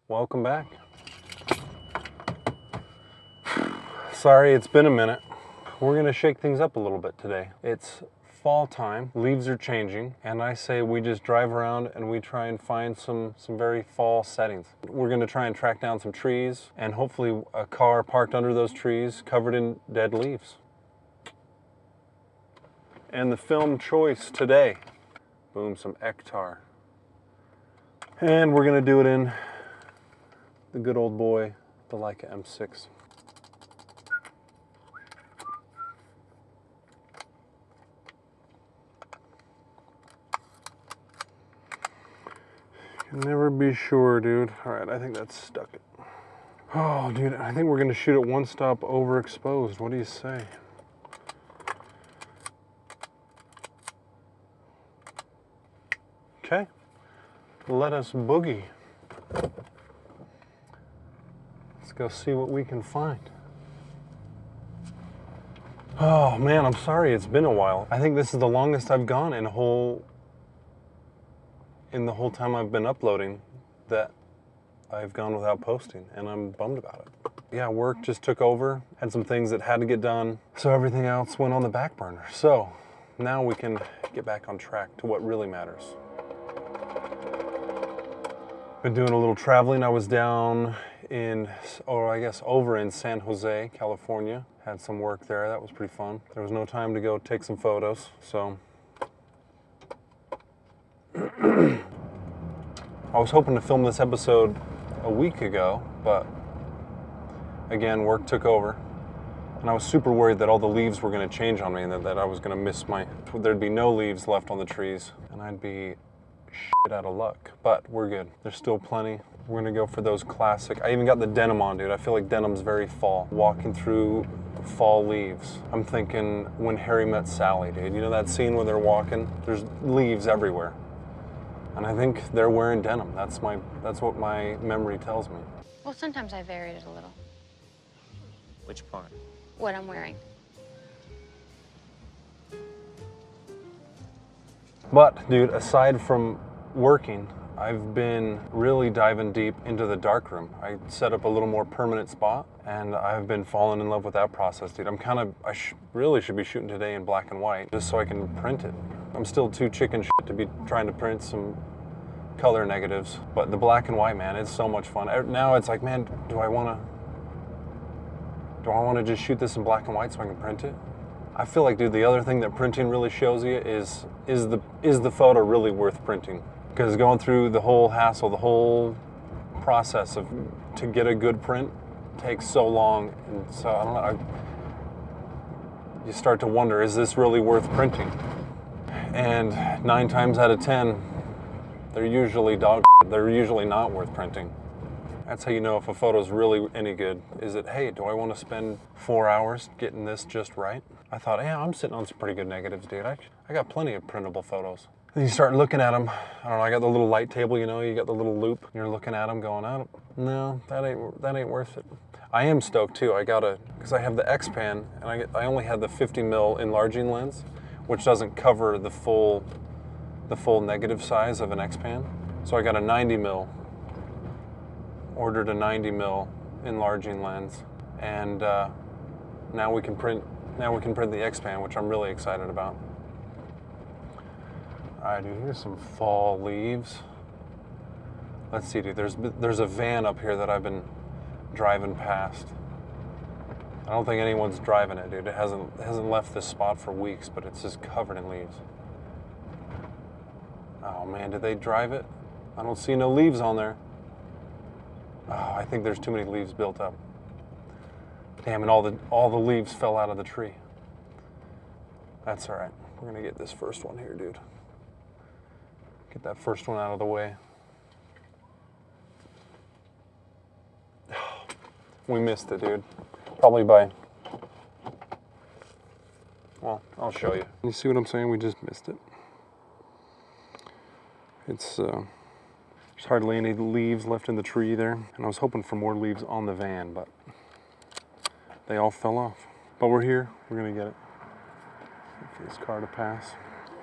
Welcome back. Sorry, it's been a minute. We're gonna shake things up a little bit today. It's fall time, leaves are changing, and I say we just drive around and we try and find some very fall settings. We're gonna try and track down some trees and hopefully a car parked under those trees covered in dead leaves. And the film choice today, boom, some Ektar. And we're gonna do it in the good old boy, the Leica M6. Can never be sure, dude. All right, I think that's stuck it. Oh, dude, I think we're gonna shoot it one stop overexposed. What do you say? Okay, let us boogie. Let's go see what we can find. Oh man, I'm sorry, it's been a while. I think this is the longest I've gone in the whole time I've been uploading that I've gone without posting, and I'm bummed about it. Yeah, work just took over, had some things that had to get done, so everything else went on the back burner. So now we can get back on track to what really matters. Been doing a little traveling. I was down in, or I guess over in San Jose, California. Had some work there, that was pretty fun. There was no time to go take some photos, so. I was hoping to film this episode a week ago, but again, work took over. And I was super worried that all the leaves were gonna change on me and that I was gonna miss there'd be no leaves left on the trees and I'd be shit out of luck, but we're good. There's still plenty. We're gonna go for those classic. I even got the denim on, dude. I feel like denim's very fall. Walking through fall leaves. I'm thinking When Harry Met Sally, dude. You know that scene where they're walking? There's leaves everywhere. And I think they're wearing denim. That's what my memory tells me. Well, sometimes I varied it a little. Which part? What I'm wearing. But, dude, aside from working, I've been really diving deep into the darkroom. I set up a little more permanent spot, and I've been falling in love with that process, dude. I really should be shooting today in black and white, just so I can print it. I'm still too chicken shit to be trying to print some color negatives, but the black and white, man, it's so much fun. Now it's like, man, do I want to just shoot this in black and white so I can print it? I feel like, dude, the other thing that printing really shows you is the photo really worth printing? Because going through the whole hassle, the whole process to get a good print takes so long, and so I don't know. You start to wonder, is this really worth printing? And 9 times out of 10, they're usually dog shit. They're usually not worth printing. That's how you know if a photo's really any good. Is it, hey, do I want to spend 4 hours getting this just right? I thought, yeah, I'm sitting on some pretty good negatives, dude. I got plenty of printable photos. Then you start looking at them. I don't know, I got the little light table, you know, you got the little loop. You're looking at them going, oh, no, that ain't worth it. I am stoked too. Because I have the X-Pan, and I only had the 50mm enlarging lens, which doesn't cover the full negative size of an X-Pan. So I got a 90mm, ordered a 90mm enlarging lens, and now we can print the X-Pan, which I'm really excited about. All right, dude, here's some fall leaves. Let's see, dude, there's a van up here that I've been driving past. I don't think anyone's driving it, dude. It hasn't left this spot for weeks, but it's just covered in leaves. Oh man, did they drive it? I don't see no leaves on there. Oh, I think there's too many leaves built up. Damn, and all the leaves fell out of the tree. That's all right. We're gonna get this first one here, dude. Get that first one out of the way. We missed it, dude. Probably by, well, I'll show you. You see what I'm saying? We just missed it. It's, there's hardly any leaves left in the tree there. And I was hoping for more leaves on the van, but they all fell off. But we're here, we're gonna get it. Wait for this car to pass.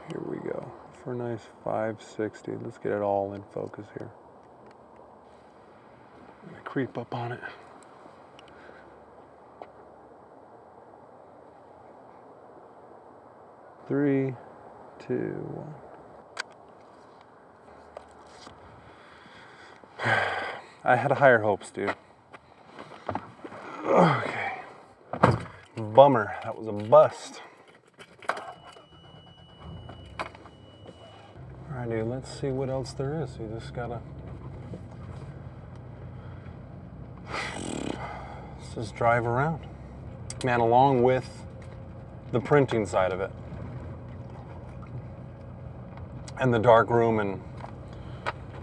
Here we go. For a nice 560. Let's get it all in focus here. I'm gonna creep up on it. Three, two, one. I had higher hopes, dude. Okay. Bummer, that was a bust. All right, dude, let's see what else there is. You just gotta... Let's just drive around. Man, along with the printing side of it, and the darkroom and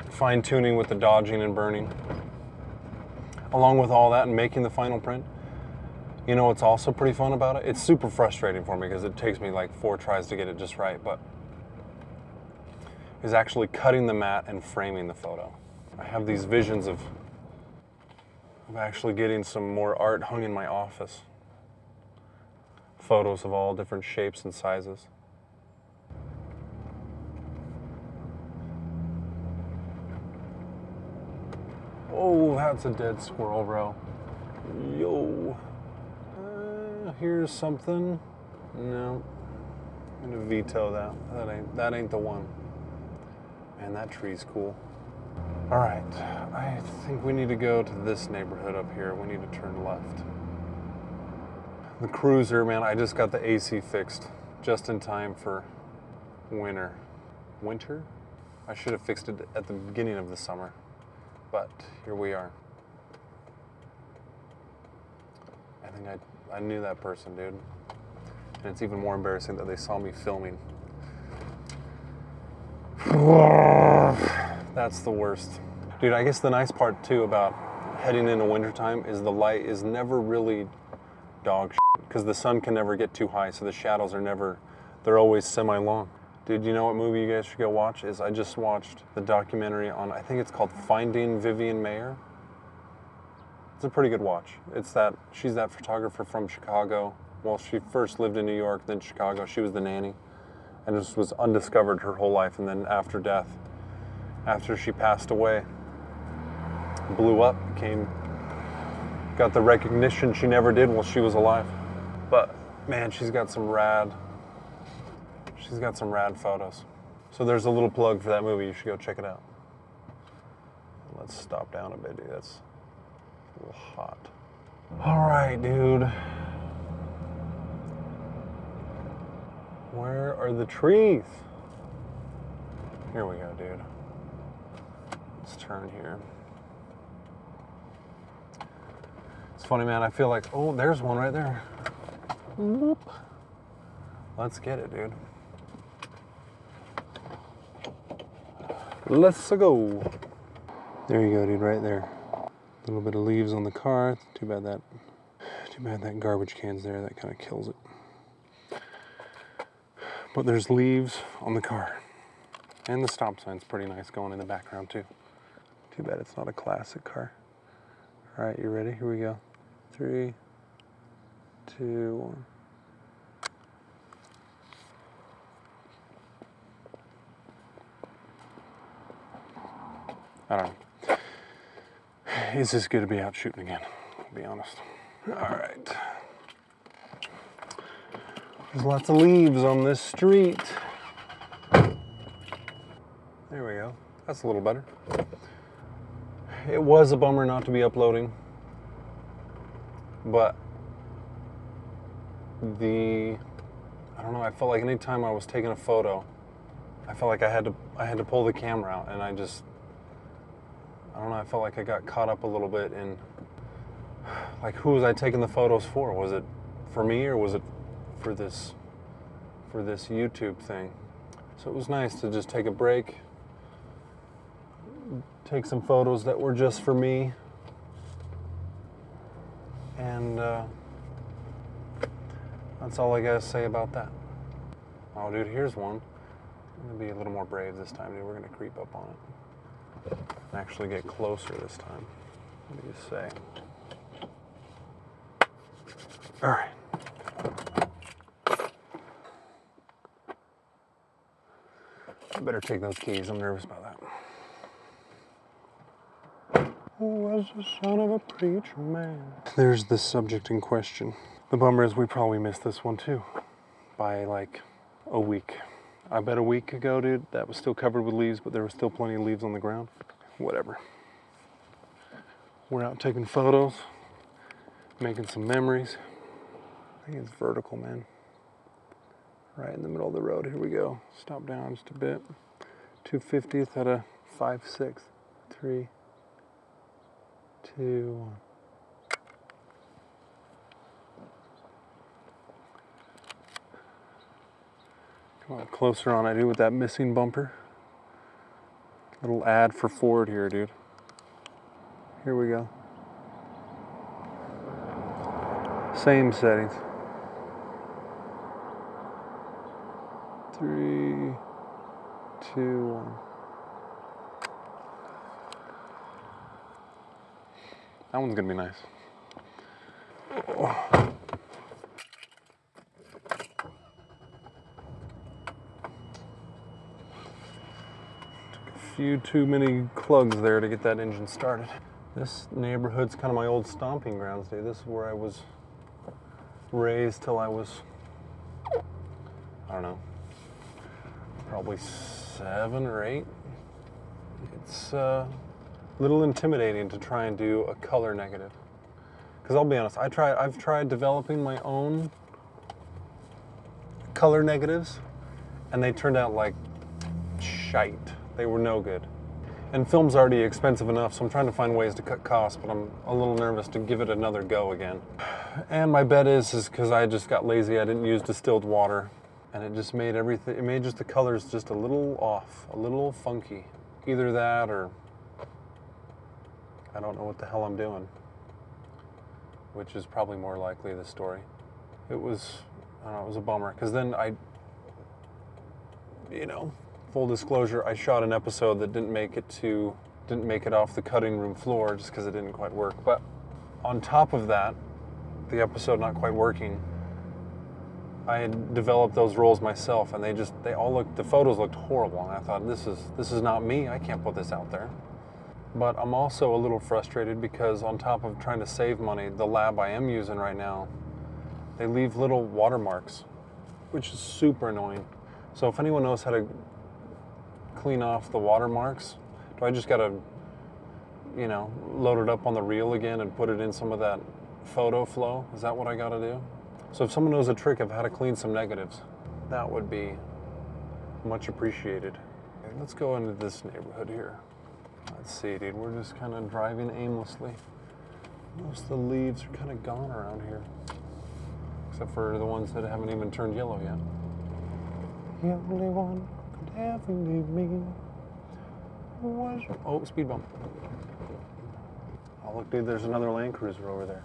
fine-tuning with the dodging and burning, along with all that and making the final print, you know what's also pretty fun about it? It's super frustrating for me because it takes me like 4 tries to get it just right, but is actually cutting the mat and framing the photo. I have these visions of actually getting some more art hung in my office. Photos of all different shapes and sizes. Oh, that's a dead squirrel, bro. Yo. Here's something. No. I'm gonna veto that. That ain't the one. Man, that tree's cool. All right, I think we need to go to this neighborhood up here. We need to turn left. The Cruiser, man, I just got the AC fixed just in time for winter. Winter? I should have fixed it at the beginning of the summer, but here we are. I think I knew that person, dude. And it's even more embarrassing that they saw me filming. That's the worst. Dude, I guess the nice part too about heading into wintertime is the light is never really dog shit, because the sun can never get too high, so the shadows are never, they're always semi-long. Dude, you know what movie you guys should go watch? Is I just watched the documentary on, I think it's called Finding Vivian Mayer. It's a pretty good watch. It's that, she's that photographer from Chicago. Well, she first lived in New York, then Chicago. She was the nanny and just was undiscovered her whole life. And then after death, after she passed away, blew up, got the recognition she never did while she was alive. But man, she's got some rad photos. So there's a little plug for that movie. You should go check it out. Let's stop down a bit, dude. That's a little hot. All right, dude. Where are the trees? Here we go, dude. Let's turn here. It's funny, man. I feel like, oh, there's one right there. Whoop. Let's get it, dude. Let's go. There you go, dude, right there. A little bit of leaves on the car. Too bad that garbage can's there. That kind of kills it. But there's leaves on the car. And the stop sign's pretty nice going in the background too. Too bad it's not a classic car. All right, you ready? Here we go. 3, 2, 1. I don't know. It's just good to be out shooting again, to be honest. All right. There's lots of leaves on this street. There we go. That's a little better. It was a bummer not to be uploading, but I don't know, I felt like anytime I was taking a photo, I felt like I had to pull the camera out, and I don't know, I felt like I got caught up a little bit in, like, who was I taking the photos for? Was it for me, or was it for this for this YouTube thing. So it was nice to just take a break, take some photos that were just for me, and that's all I gotta say about that. Oh, dude, here's one. I'm gonna be a little more brave this time, dude. We're gonna creep up on it. Actually get closer this time. What do you say? All right. I better take those keys. I'm nervous about that. Who was the son of a preacher man? There's the subject in question. The bummer is we probably missed this one too by like a week. I bet a week ago, dude, that was still covered with leaves, but there was still plenty of leaves on the ground. Whatever. We're out taking photos, making some memories. I think it's vertical, man. Right in the middle of the road. Here we go. Stop down just a bit. 250th at a 5/6. 3, 2, 1. Come on, closer on I do with that missing bumper. Little ad for Ford here, dude. Here we go. Same settings. 3, 2, 1. That one's gonna be nice. Oh. Took a few too many clugs there to get that engine started. This neighborhood's kind of my old stomping grounds, dude. This is where I was raised till I was, I don't know, probably 7 or 8. It's a little intimidating to try and do a color negative. Because I'll be honest, I've tried developing my own color negatives, and they turned out like shite. They were no good. And film's already expensive enough, so I'm trying to find ways to cut costs, but I'm a little nervous to give it another go again. And my bet is because I just got lazy, I didn't use distilled water, and it just made everything, it made just the colors just a little off, a little funky. Either that or I don't know what the hell I'm doing, which is probably more likely the story. It was, I don't know, it was a bummer, because then you know, full disclosure, I shot an episode that didn't make it off the cutting room floor just because it didn't quite work. But on top of that, the episode not quite working, I had developed those rolls myself, and the photos looked horrible, and I thought, this is not me, I can't put this out there. But I'm also a little frustrated because on top of trying to save money, the lab I am using right now, they leave little watermarks, which is super annoying. So if anyone knows how to clean off the watermarks, do I just gotta, you know, load it up on the reel again and put it in some of that photo flow? Is that what I gotta do? So if someone knows a trick of how to clean some negatives, that would be much appreciated. Okay, let's go into this neighborhood here. Let's see, dude, we're just kind of driving aimlessly. Most of the leaves are kind of gone around here, except for the ones that haven't even turned yellow yet. The only one who could ever leave me was... Oh, speed bump. Oh, look, dude, there's another Land Cruiser over there.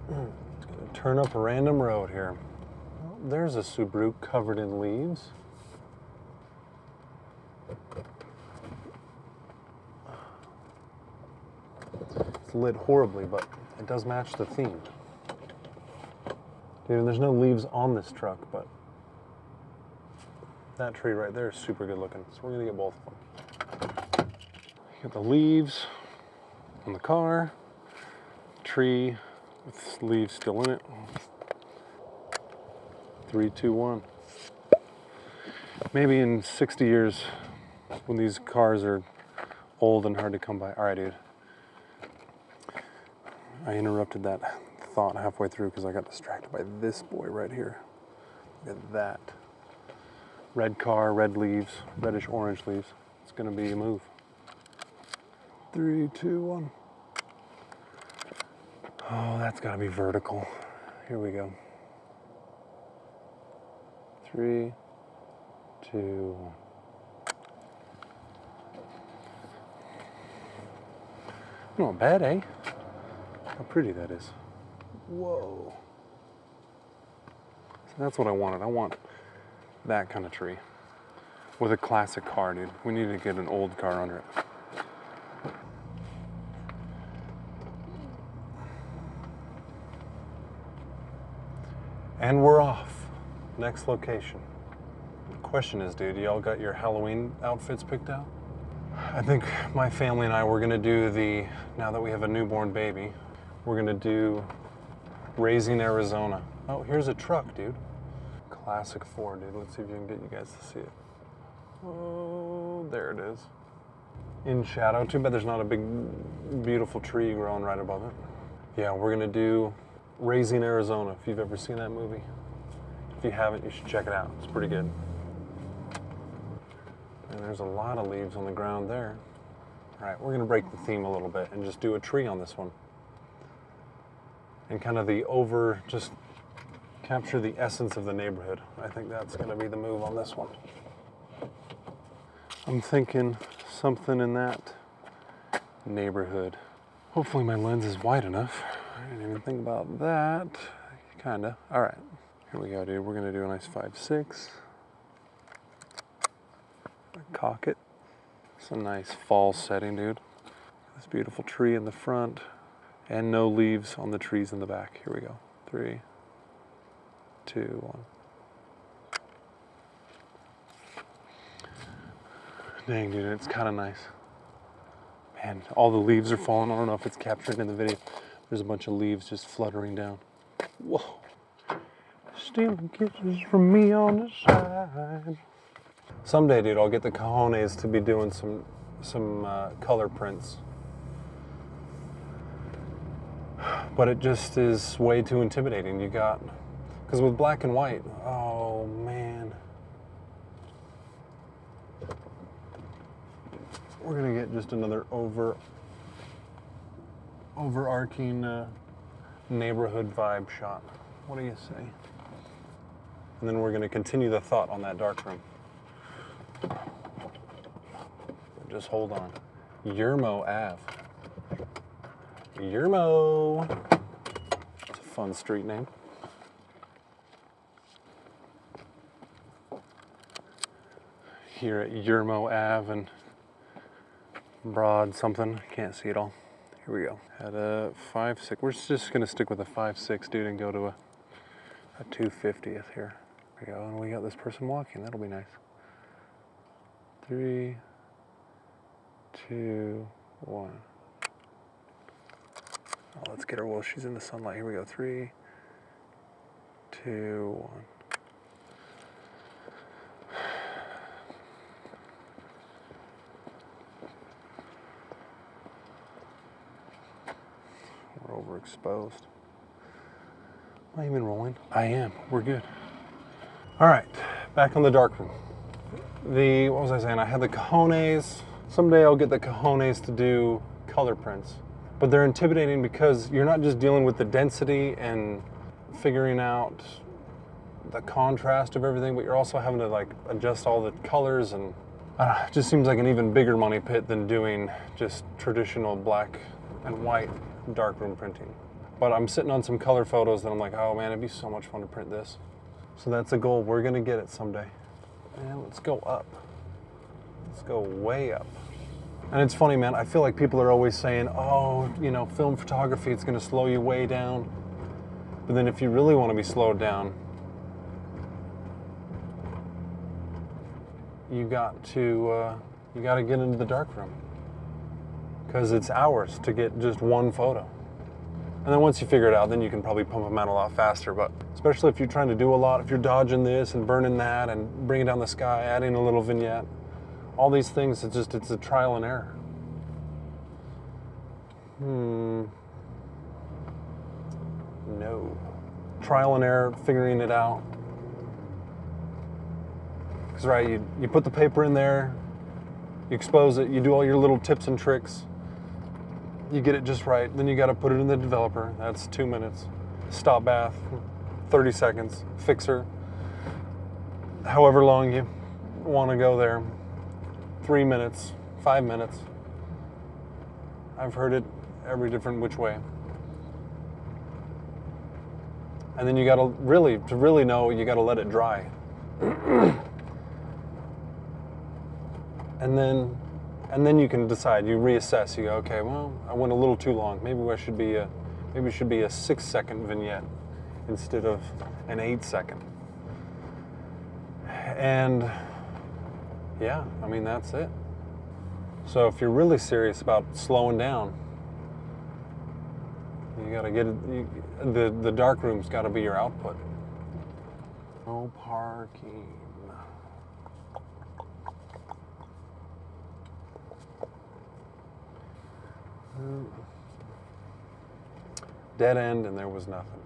It's gonna turn up a random road here. Oh, there's a Subaru covered in leaves. It's lit horribly, but it does match the theme. Dude, and there's no leaves on this truck, but that tree right there is super good looking, so we're gonna get both of them. You got the leaves on the car, tree with leaves still in it. 3, 2, 1. Maybe in 60 years, when these cars are old and hard to come by. All right, dude. I interrupted that thought halfway through because I got distracted by this boy right here. Look at that. Red car, red leaves, reddish orange leaves. It's gonna be a move. 3, 2, 1. Oh, that's gotta be vertical. Here we go. 3, 2, 1. Not bad, eh? How pretty that is. Whoa. So that's what I wanted. I want that kind of tree with a classic car, dude. We need to get an old car under it. And we're off. Next location. The question is, dude, y'all got your Halloween outfits picked out? I think my family and I were gonna do the, now that we have a newborn baby, we're gonna do Raising Arizona. Oh, here's a truck, dude. Classic Ford, dude. Let's see if you can get you guys to see it. Oh, there it is. In shadow. Too bad there's not a big, beautiful tree growing right above it. Yeah, we're gonna do Raising Arizona, if you've ever seen that movie. If you haven't, you should check it out. It's pretty good. And there's a lot of leaves on the ground there. All right, we're gonna break the theme a little bit and just do a tree on this one. And kind of just capture the essence of the neighborhood. I think that's gonna be the move on this one. I'm thinking something in that neighborhood. Hopefully my lens is wide enough. I didn't even think about that. Kinda. All right, here we go, dude. We're gonna do a nice 5.6. Cock it. It's a nice fall setting, dude. This beautiful tree in the front and no leaves on the trees in the back. Here we go. 3, 2, 1. Dang, dude, it's kind of nice. Man, all the leaves are falling. I don't know if it's captured in the video. There's a bunch of leaves just fluttering down. Whoa. Stealing kisses from me on the side. Someday, dude, I'll get the cojones to be doing some color prints. But it just is way too intimidating. Because with black and white, oh man. We're gonna get just another overarching neighborhood vibe shot. What do you say? And then we're gonna continue the thought on that darkroom. Just hold on. Yermo Ave. Yermo. It's a fun street name. Here at Yermo Ave and Broad something. Can't see it all. Here we go. At a 5.6. We're just gonna stick with a 5.6, dude, and go to a 2/50th here. There we go. And we got this person walking. That'll be nice. 3, 2, 1. Oh, let's get her while she's in the sunlight. Here we go. 3, 2, 1. We're overexposed. Am I even rolling? I am. We're good. All right, back on the darkroom. What was I saying? I had the cojones. Someday I'll get the cojones to do color prints. But they're intimidating because you're not just dealing with the density and figuring out the contrast of everything, but you're also having to like adjust all the colors, and I don't know, it just seems like an even bigger money pit than doing just traditional black and white darkroom printing. But I'm sitting on some color photos that I'm like, oh man, it'd be so much fun to print this. So that's a goal. We're gonna get it someday. And let's go up. Let's go way up. And it's funny, man, I feel like people are always saying, oh, you know, film photography, it's gonna slow you way down. But then if you really wanna be slowed down, you gotta get into the darkroom. Because it's hours to get just one photo. And then once you figure it out, then you can probably pump them out a lot faster. But especially if you're trying to do a lot, if you're dodging this and burning that and bringing down the sky, adding a little vignette, all these things, it's a trial and error. No. Trial and error, figuring it out. Because right, you put the paper in there, you expose it, you do all your little tips and tricks, you get it just right, then you got to put it in the developer. That's 2 minutes. Stop bath, 30 seconds, fixer. however long you want to go there, 3 minutes, 5 minutes. I've heard it every different which way. And then you gotta to really know, you gotta let it dry. and then you can decide, you reassess, you go, okay, well, I went a little too long. Maybe it should be a 6-second vignette instead of an 8-second. And yeah, I mean, that's it. So if you're really serious about slowing down, you gotta get it, the darkroom's gotta be your output. No parking. Dead end, and there was nothing.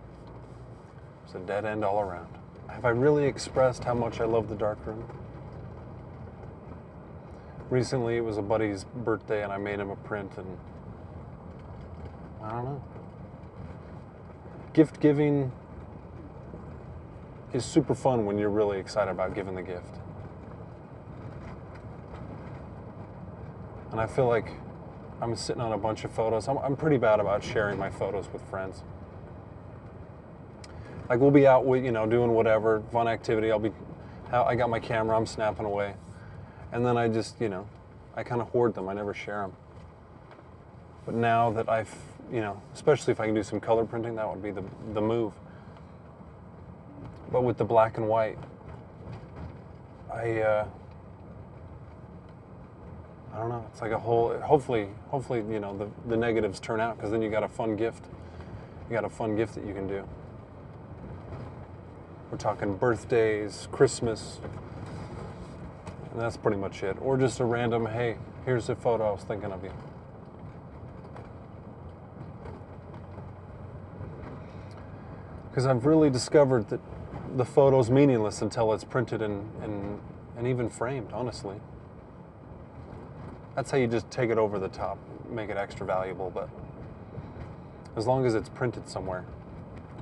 It's a dead end all around. Have I really expressed how much I love the darkroom? Recently, it was a buddy's birthday, and I made him a print, and I don't know. Gift giving is super fun when you're really excited about giving the gift. And I feel like I'm sitting on a bunch of photos. I'm pretty bad about sharing my photos with friends. Like, we'll be out, doing whatever, fun activity. I got my camera, I'm snapping away. And then I just, I kind of hoard them. I never share them. But now that I've, especially if I can do some color printing, that would be the move. But with the black and white, I don't know. It's like a whole. Hopefully, the negatives turn out, because then you got a fun gift. You got a fun gift that you can do. We're talking birthdays, Christmas, and that's pretty much it. Or just a random, hey, here's a photo, I was thinking of you. Because I've really discovered that the photo's meaningless until it's printed and even framed, honestly. That's how you just take it over the top, make it extra valuable, but as long as it's printed somewhere.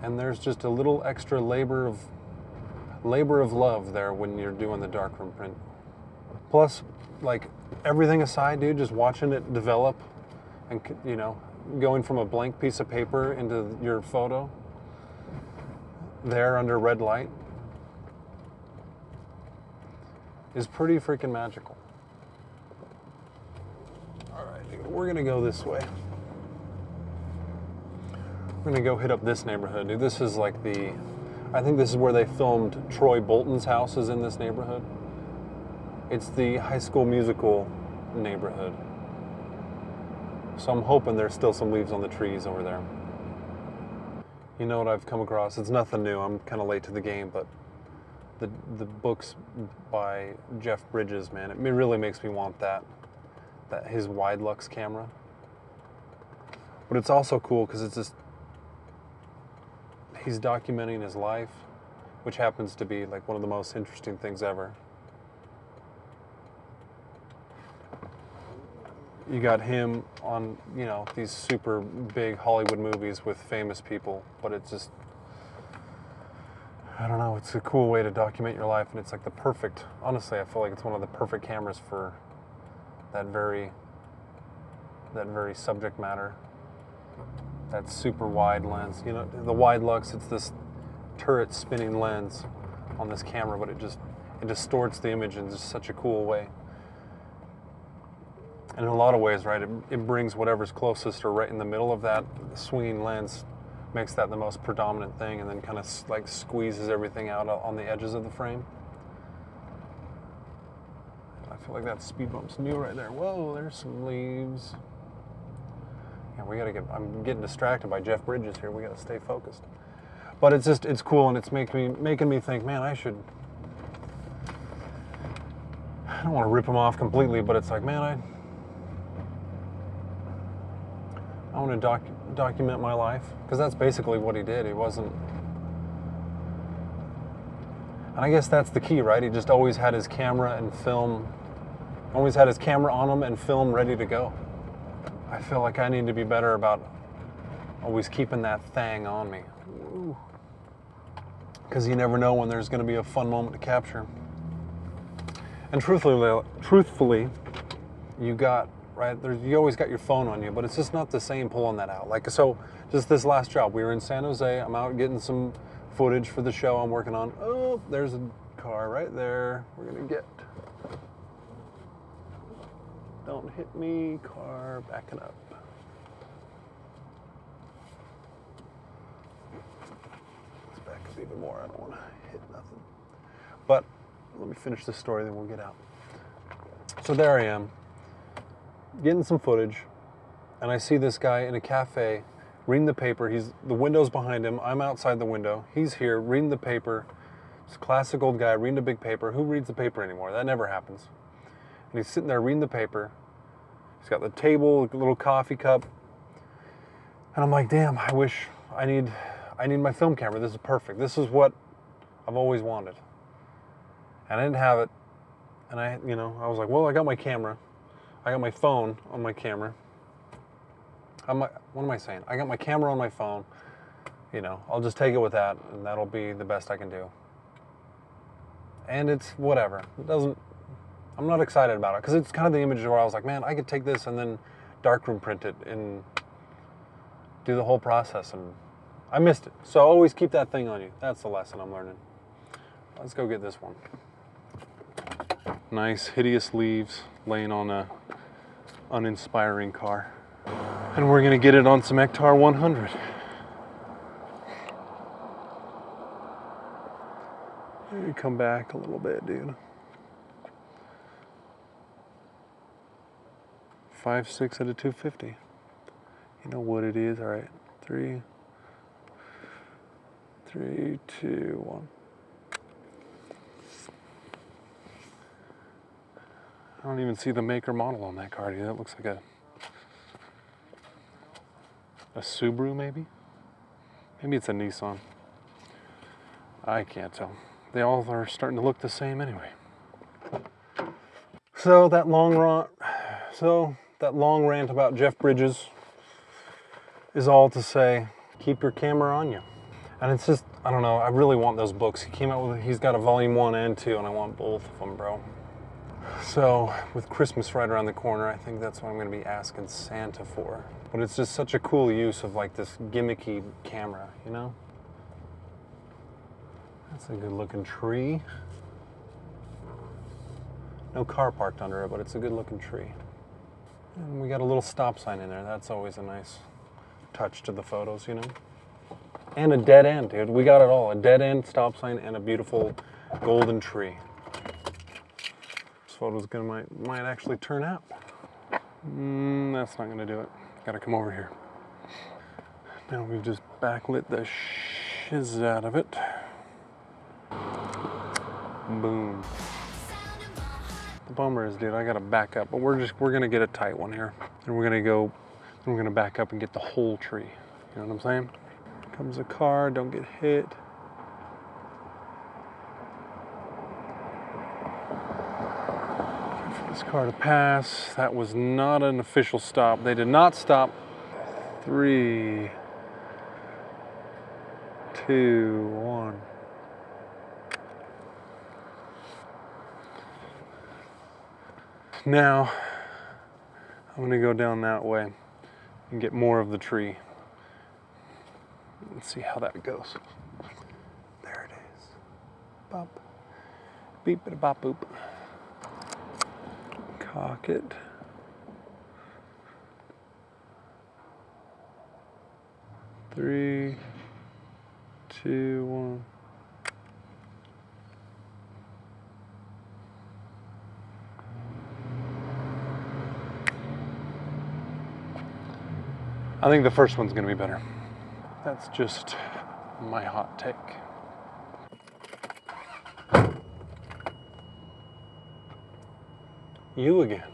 And there's just a little extra labor of love there when you're doing the darkroom print. Plus, like, everything aside, dude, just watching it develop and, going from a blank piece of paper into your photo there under red light is pretty freaking magical. All right, we're gonna go this way. We're gonna go hit up this neighborhood, dude. This is like I think this is where they filmed Troy Bolton's house, is in this neighborhood. It's the High School Musical neighborhood. So I'm hoping there's still some leaves on the trees over there. You know what I've come across? It's nothing new. I'm kind of late to the game, but the books by Jeff Bridges, man, it really makes me want his wide lux camera. But it's also cool because it's just, he's documenting his life, which happens to be like one of the most interesting things ever. You got him on, these super big Hollywood movies with famous people, but it's just, I don't know, it's a cool way to document your life, and it's like honestly, I feel like it's one of the perfect cameras for that very subject matter. That super wide lens. The wide lux, it's this turret spinning lens on this camera, but it distorts the image in just such a cool way. And in a lot of ways, right, it brings whatever's closest or right in the middle of that swinging lens, makes that the most predominant thing, and then kind of like squeezes everything out on the edges of the frame. I feel like that speed bump's new right there. Whoa, there's some leaves. Yeah, I'm getting distracted by Jeff Bridges here. We gotta stay focused. But it's cool, and it's making me think, man, I don't want to rip him off completely, but it's like, man, I want to document my life, because that's basically what he did. He wasn't, and I guess that's the key, right? He just always had his camera and film, always had his camera on him and film ready to go. I feel like I need to be better about always keeping that thing on me. Ooh. because you never know when there's going to be a fun moment to capture. And truthfully, you got, right, you always got your phone on you, but it's just not the same pulling that out. Like, so just this last job, we were in San Jose, I'm out getting some footage for the show I'm working on. Oh, there's a car right there. We're gonna get, don't hit me, car backing up. Let's back up even more, I don't wanna hit nothing. But let me finish this story, then we'll get out. So there I am, getting some footage, and I see this guy in a cafe reading the paper. The window's behind him, I'm outside the window. He's here reading the paper. It's a classic old guy reading a big paper. Who reads the paper anymore? That never happens. And he's sitting there reading the paper. He's got the table, a little coffee cup. And I'm like, damn, I wish I need my film camera. This is perfect. This is what I've always wanted. And I didn't have it. And I was like, well, I got my camera. I got my phone on my camera. What am I saying? I got my camera on my phone. I'll just take it with that, and that'll be the best I can do. And it's whatever. I'm not excited about it, because it's kind of the image where I was like, man, I could take this and then darkroom print it and do the whole process, and I missed it. So always keep that thing on you. That's the lesson I'm learning. Let's go get this one. Nice, hideous leaves laying on a uninspiring car. And we're gonna get it on some Ektar 100. Maybe come back a little bit, dude. 5.6 out of 250. You know what it is, all right. 3, 2, 1. I don't even see the maker model on that car, dude. That looks like a Subaru, maybe? Maybe it's a Nissan. I can't tell. They all are starting to look the same anyway. So that long rant about Jeff Bridges is all to say, keep your camera on you. And it's just, I don't know, I really want those books. He's got a volume 1 and 2, and I want both of them, bro. So, with Christmas right around the corner, I think that's what I'm going to be asking Santa for. But it's just such a cool use of like this gimmicky camera, you know? That's a good looking tree. No car parked under it, but it's a good looking tree. And we got a little stop sign in there. That's always a nice touch to the photos, you know? And a dead end, dude. We got it all. A dead end, stop sign, and a beautiful golden tree. This photo's might actually turn out. That's not gonna do it. Gotta come over here. Now we've just backlit the shiz out of it. Boom. The bummer is, dude, I gotta back up, but we're gonna get a tight one here. And we're gonna back up and get the whole tree. You know what I'm saying? Comes a car, don't get hit. Wait for this car to pass. That was not an official stop. They did not stop. 3, 2, 1. Now, I'm gonna go down that way and get more of the tree. Let's see how that goes. There it is. Bop. Beep it a bop boop. Cock it. Three, 2, 1. I think the first one's gonna be better. That's just my hot take. You again.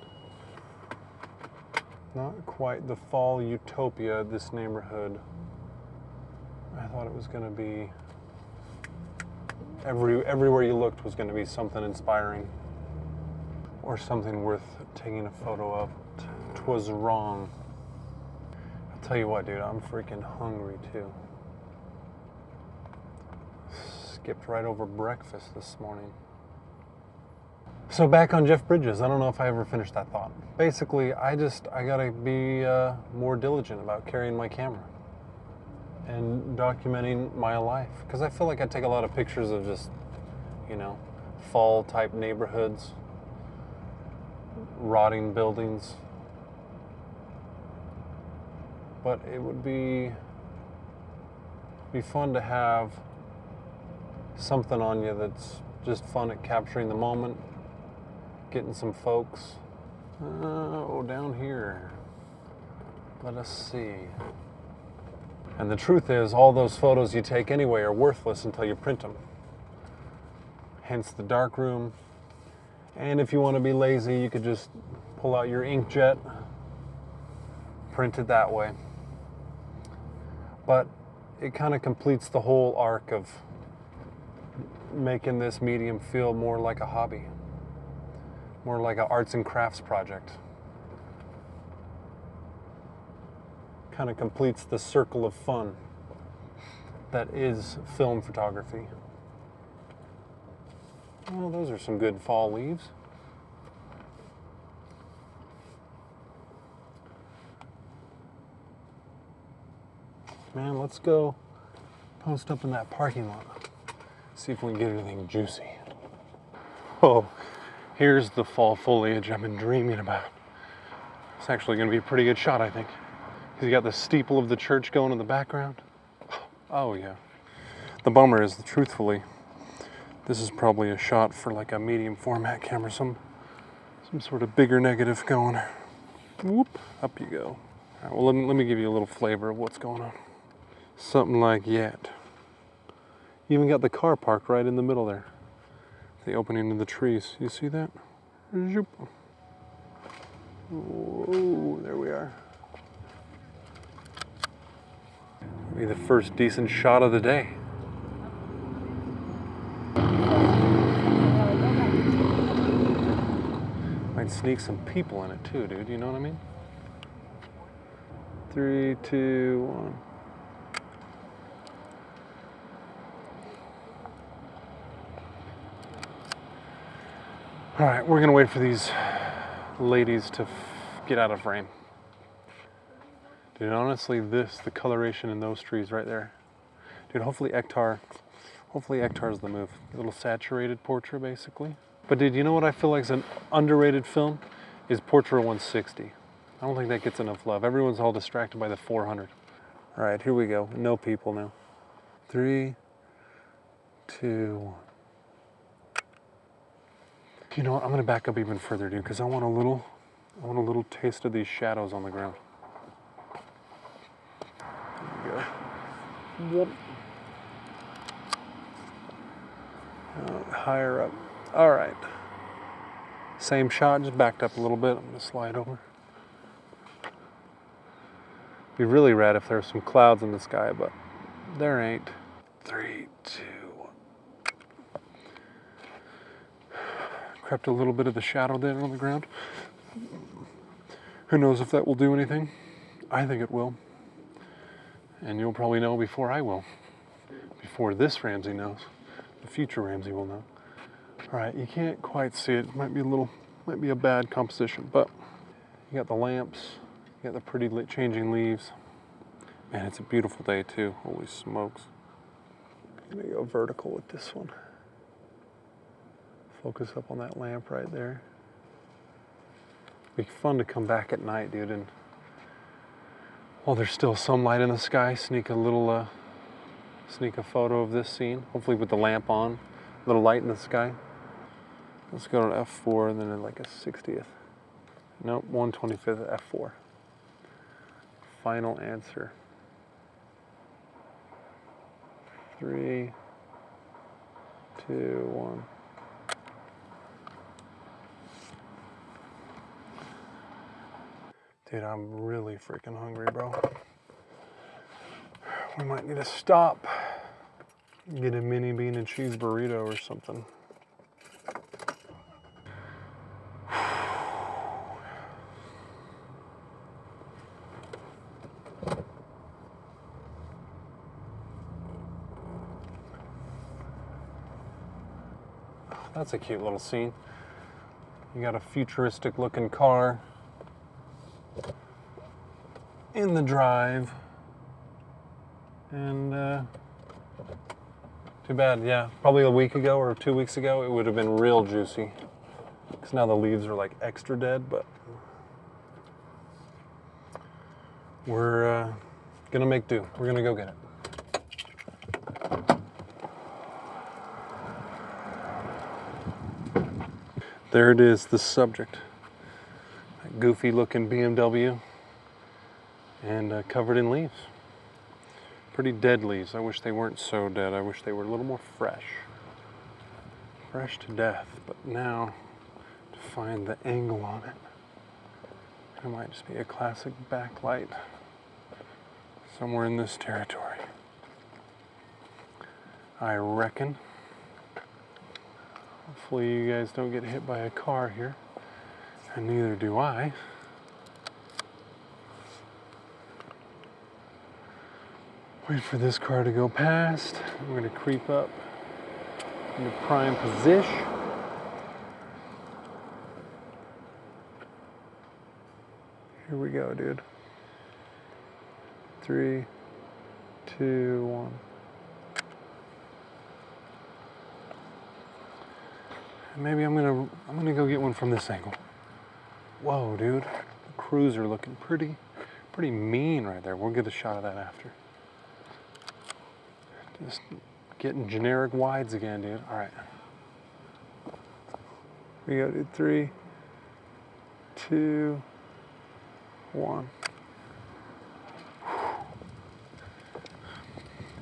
Not quite the fall utopia of this neighborhood. I thought it was gonna be, everywhere you looked was gonna be something inspiring or something worth taking a photo of. 'Twas wrong. Tell you what, dude, I'm freaking hungry too. Skipped right over breakfast this morning. So back on Jeff Bridges, I don't know if I ever finished that thought. Basically, I gotta be more diligent about carrying my camera and documenting my life. Because I feel like I take a lot of pictures of just, you know, fall type neighborhoods, rotting buildings. But it would be fun to have something on you that's just fun at capturing the moment, getting some folks. Oh, down here. Let us see. And the truth is, all those photos you take anyway are worthless until you print them. Hence the darkroom. And if you want to be lazy, you could just pull out your inkjet, print it that way. But it kind of completes the whole arc of making this medium feel more like a hobby, more like an arts and crafts project. Kind of completes the circle of fun that is film photography. Well, those are some good fall leaves. Man, let's go post up in that parking lot. See if we can get anything juicy. Oh, here's the fall foliage I've been dreaming about. It's actually going to be a pretty good shot, I think. You got the steeple of the church going in the background. Oh yeah. The bummer is, truthfully, this is probably a shot for like a medium format camera, some sort of bigger negative going. Whoop, up you go. All right, well, let me give you a little flavor of what's going on. Something like that. You even got the car parked right in the middle there. The opening of the trees. You see that? Zoop. Whoa, there we are. Be the first decent shot of the day. Might sneak some people in it too, dude. You know what I mean? 3, 2, 1. All right, we're gonna wait for these ladies to get out of frame. Dude, honestly, the coloration in those trees right there. Dude, hopefully Ektar's the move. A little saturated portrait, basically. But dude, you know what I feel like is an underrated film? Is Portrait 160. I don't think that gets enough love. Everyone's all distracted by the 400. All right, here we go. No people now. 3, 2, 1. You know what, I'm gonna back up even further, dude, because I want a little taste of these shadows on the ground. There we go. Yep. Higher up. All right. Same shot, just backed up a little bit. I'm gonna slide over. Be really rad if there's some clouds in the sky, but there ain't. 3, 2, 1. Crept a little bit of the shadow there on the ground. Who knows if that will do anything? I think it will. And you'll probably know before I will. Before this Ramsey knows. The future Ramsey will know. All right, you can't quite see it. It might be a bad composition, but you got the lamps, you got the pretty changing leaves. Man, it's a beautiful day too. Holy smokes. I'm gonna go vertical with this one. Focus up on that lamp right there. It'd be fun to come back at night, dude, and while there's still some light in the sky, sneak a photo of this scene, hopefully with the lamp on, a little light in the sky. Let's go to f4 and then like a 60th. Nope, 1/25th f4. Final answer. 3, 2, 1. Dude, I'm really freaking hungry, bro. We might need to stop, get a mini bean and cheese burrito or something. That's a cute little scene. You got a futuristic looking car in the drive. And too bad, yeah. Probably a week ago or 2 weeks ago, it would have been real juicy. Because now the leaves are like extra dead, but we're gonna make do. We're gonna go get it. There it is, the subject. That goofy looking BMW and covered in leaves. Pretty dead leaves. I wish they weren't so dead. I wish they were a little more fresh. Fresh to death. But now, to find the angle on it, it might just be a classic backlight somewhere in this territory. I reckon. Hopefully you guys don't get hit by a car here, and neither do I. Wait for this car to go past. I'm gonna creep up into prime position. Here we go, dude. 3, 2, 1. Maybe I'm gonna go get one from this angle. Whoa, dude. The cruiser looking pretty mean right there. We'll get a shot of that after. Just getting generic wides again, dude. All right. We go, dude. 3, 2, 1.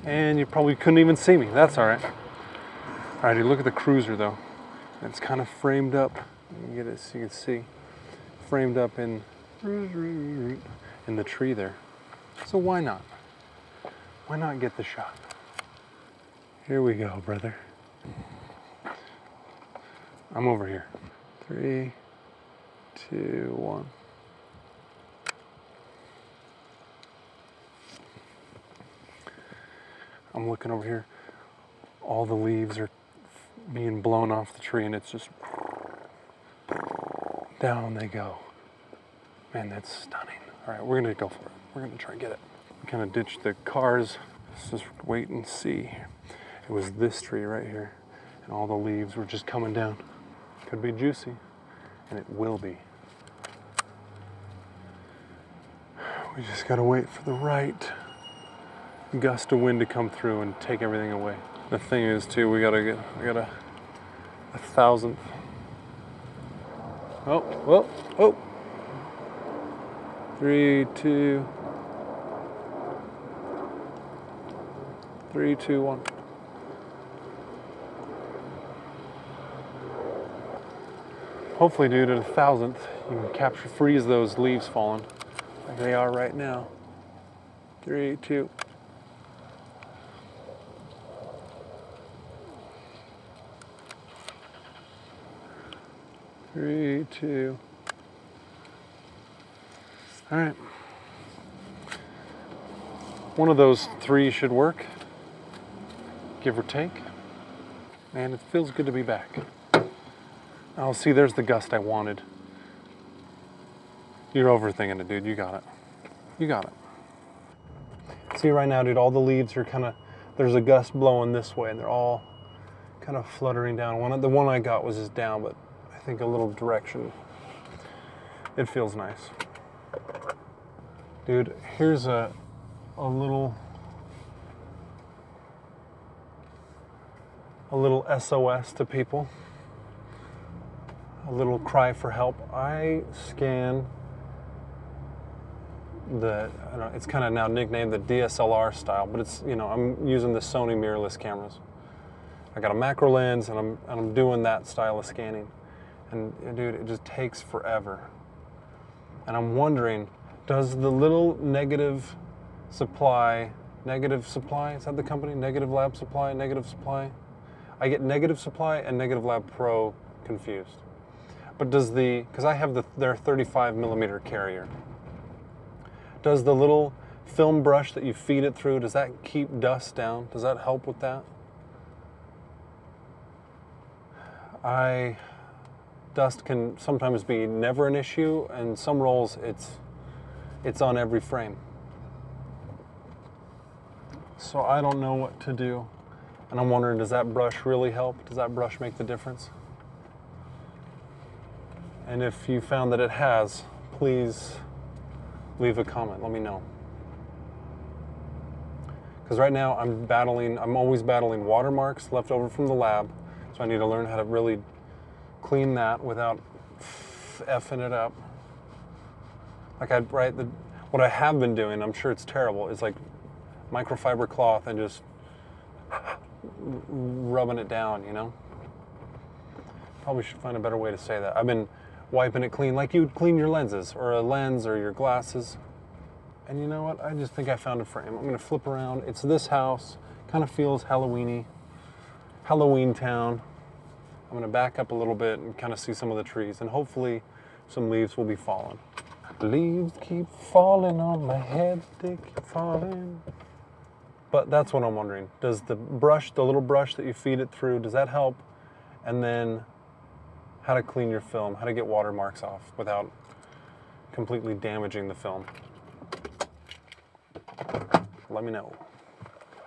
And you probably couldn't even see me. That's all right. All right, dude, look at the cruiser though. It's kind of framed up. Let me get it so you can see. Framed up in the tree there. So why not? Why not get the shot? Here we go, brother. I'm over here. 3, 2, 1. I'm looking over here. All the leaves are being blown off the tree, and it's just down they go. Man, that's stunning. All right, we're gonna go for it. We're gonna try and get it. We kind of ditched the cars. Let's just wait and see. It was this tree right here, and all the leaves were just coming down. Could be juicy, and it will be. We just gotta wait for the right gust of wind to come through and take everything away. The thing is, too, we got a 1,000th. Oh, whoa, oh. 3, 2, 3, 2, 1. Hopefully, dude, at 1,000th, you can freeze those leaves falling like they are right now. 3, 2. 3, 2. All right. One of those 3 should work, give or take. Man, it feels good to be back. Oh, see, there's the gust I wanted. You're overthinking it, dude. You got it. You got it. See, right now, dude, all the leaves are kind of, there's a gust blowing this way, and they're all kind of fluttering down. The one I got was just down, but I think a little direction. It feels nice. Dude, here's a little SOS to people. A little cry for help. I scan it's kind of now nicknamed the DSLR style, but it's, you know, I'm using the Sony mirrorless cameras. I got a macro lens, and I'm doing that style of scanning. And dude, it just takes forever. And I'm wondering, does the little negative supply, is that the company? Negative Lab Supply, Negative Supply? I get Negative Supply and Negative Lab Pro confused. But does because I have their 35mm carrier. Does the little film brush that you feed it through, does that keep dust down? Does that help with that? Dust can sometimes be never an issue, and some rolls it's on every frame. So I don't know what to do. And I'm wondering, does that brush really help? Does that brush make the difference? And if you found that it has, please leave a comment, let me know. Because right now I'm always battling watermarks left over from the lab. So I need to learn how to really clean that without effing it up. Like what I have been doing, I'm sure it's terrible, is like microfiber cloth and just rubbing it down, you know? Probably should find a better way to say that. I've been wiping it clean like you'd clean your lenses or a lens or your glasses. And you know what? I just think I found a frame. I'm gonna flip around. It's this house. Kind of feels Halloween-y. Halloween town. I'm gonna back up a little bit and kind of see some of the trees, and hopefully some leaves will be falling. Leaves keep falling on my head, they keep falling. But that's what I'm wondering. Does the brush, the little brush that you feed it through, does that help? And then how to clean your film, how to get watermarks off without completely damaging the film. Let me know.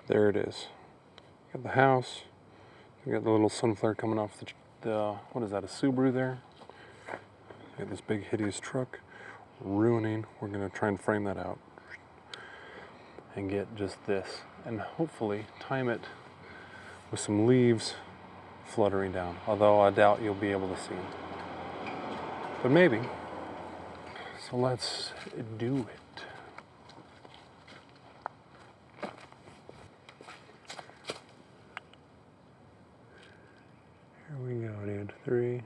There it is. Got the house. We got the little sunflare coming off the what is that, a Subaru there? Got this big hideous truck ruining. We're gonna try and frame that out and get just this, and hopefully time it with some leaves fluttering down, although I doubt you'll be able to see them. But maybe. So let's do it. Here we go, dude. 3,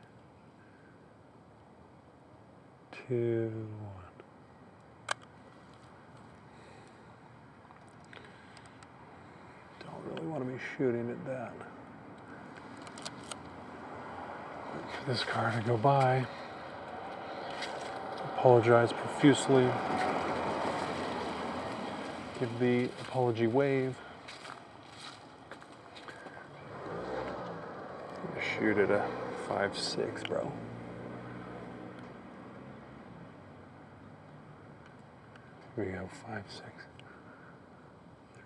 2, 1. Don't really want to be shooting at that. Wait for this car to go by. Apologize profusely. Give the apology wave. Shoot at a 5.6, bro. Here we go, 5.6.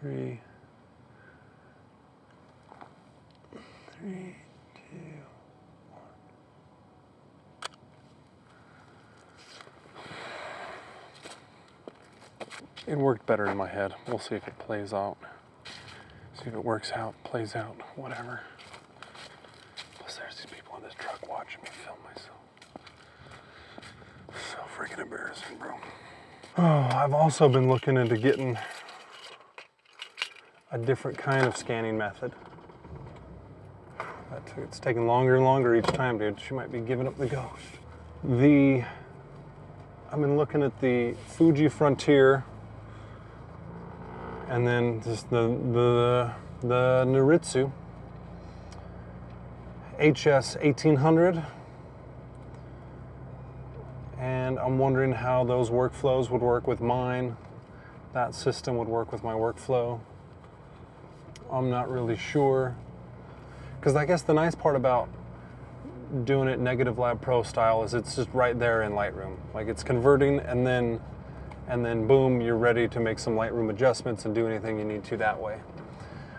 3, 2, 1. It worked better in my head. We'll see if it plays out. See if it works out, plays out, whatever. Plus there's these people in this truck watching me film myself. So freaking embarrassing, bro. Oh, I've also been looking into getting a different kind of scanning method. It's taking longer and longer each time, dude. She might be giving up the ghost. I've been looking at the Fuji Frontier, and then just the Noritsu HS 1800. And I'm wondering how those workflows would work with mine. That system would work with my workflow. I'm not really sure. Because I guess the nice part about doing it Negative Lab Pro style is it's just right there in Lightroom. Like it's converting, and then boom, you're ready to make some Lightroom adjustments and do anything you need to that way.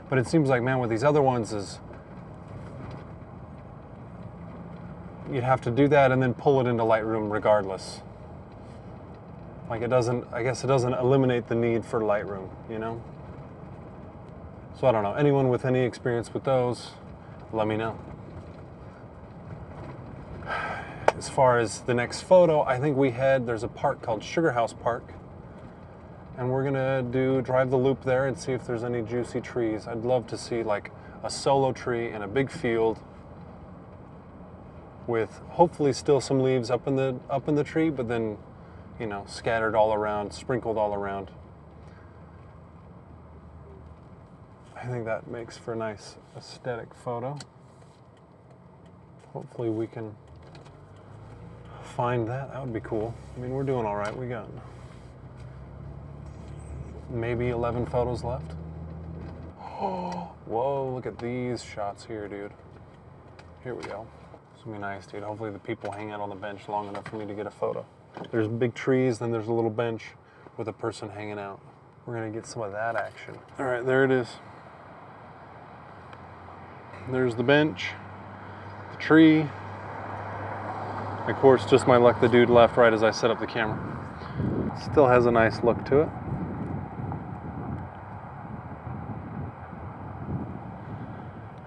But it seems like, man, with these other ones is you'd have to do that and then pull it into Lightroom regardless. Like it doesn't, I guess it doesn't eliminate the need for Lightroom, you know? So I don't know, anyone with any experience with those, let me know. As far as the next photo, I think there's a park called Sugar House Park, and we're gonna drive the loop there and see if there's any juicy trees. I'd love to see like a solo tree in a big field with hopefully still some leaves up in the tree, but then, you know, scattered all around, sprinkled all around. I think that makes for a nice aesthetic photo. Hopefully we can find that. That would be cool. I mean, we're doing all right. We got maybe 11 photos left. Oh, whoa, look at these shots here, dude. Here we go. gonna be nice, dude. Hopefully the people hang out on the bench long enough for me to get a photo. There's big trees, then there's a little bench with a person hanging out. We're gonna get some of that action. All right, there it is. There's the bench, the tree. Of course, just my luck, the dude left right as I set up the camera. Still has a nice look to it.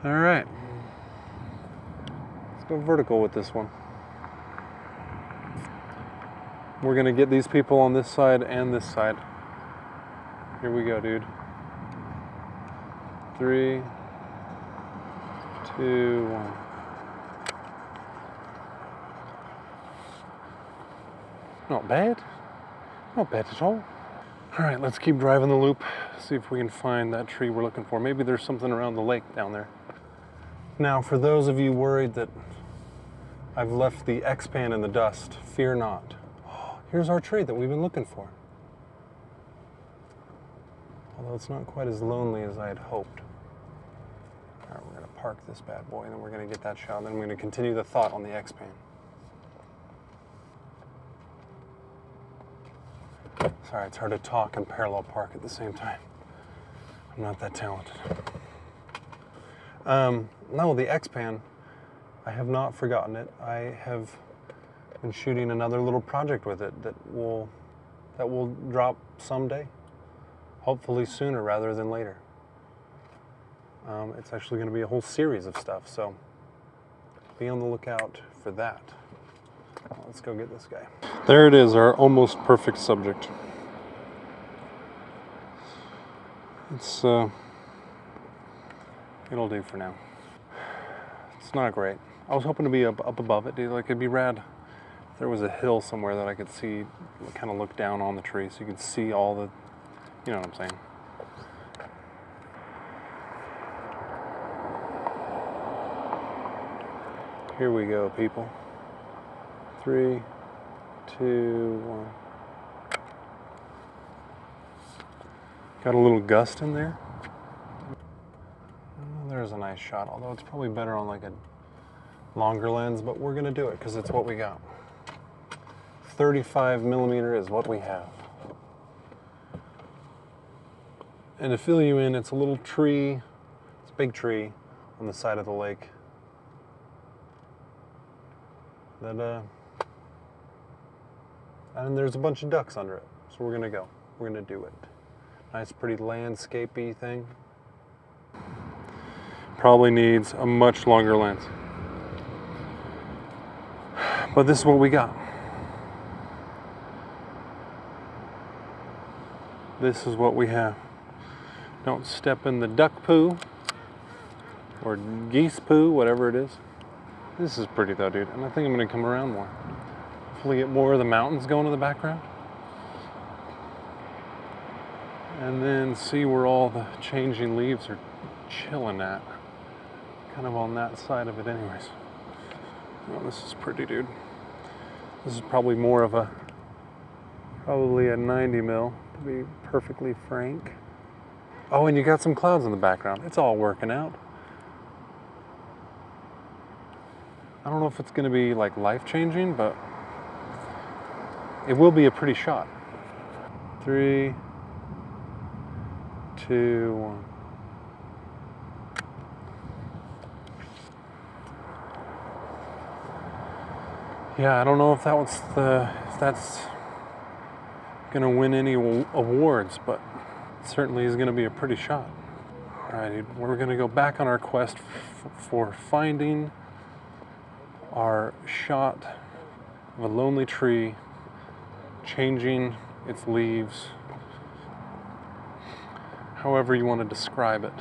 All right. Let's go vertical with this one. We're gonna get these people on this side and this side. Here we go, dude. 3, 2, 1. Not bad. Not bad at all. All right, let's keep driving the loop, see if we can find that tree we're looking for. Maybe there's something around the lake down there. Now, for those of you worried that I've left the X-Pan in the dust, fear not. Here's our tree that we've been looking for. Although it's not quite as lonely as I had hoped. All right, we're gonna park this bad boy, and then we're gonna get that shot, and then we're gonna continue the thought on the X-Pan. Sorry, it's hard to talk and parallel park at the same time. I'm not that talented. No, the X-Pan, I have not forgotten it. I have been shooting another little project with it that will drop someday. Hopefully sooner rather than later. It's actually going to be a whole series of stuff, so be on the lookout for that. Let's go get this guy. There it is, our almost perfect subject. It's it'll do for now. It's not great. I was hoping to be up above it, dude. Like, it'd be rad if there was a hill somewhere that I could see, kind of look down on the tree so you could see all the, you know what I'm saying. Here we go, people. 3, 2, 1. Got a little gust in there. Oh, there's a nice shot, although it's probably better on like a longer lens, but we're gonna do it because it's what we got. 35mm is what we have. And to fill you in, it's a little tree, it's a big tree on the side of the lake that, and there's a bunch of ducks under it. So we're gonna go, we're gonna do it. Nice pretty landscapey thing. Probably needs a much longer lens. But this is what we got. This is what we have. Don't step in the duck poo or geese poo, whatever it is. This is pretty though, dude. And I think I'm gonna come around more. Hopefully get more of the mountains going in the background. And then see where all the changing leaves are chilling at. Kind of on that side of it anyways. Oh, this is pretty, dude. This is probably more of a, probably a 90mm, to be perfectly frank. Oh, and you got some clouds in the background. It's all working out. I don't know if it's gonna be like life-changing, but it will be a pretty shot. 3, 2, 1. Yeah, I don't know if that's gonna win any awards, but it certainly is gonna be a pretty shot. All right, dude, we're gonna go back on our quest for finding our shot of a lonely tree changing its leaves, however you want to describe it.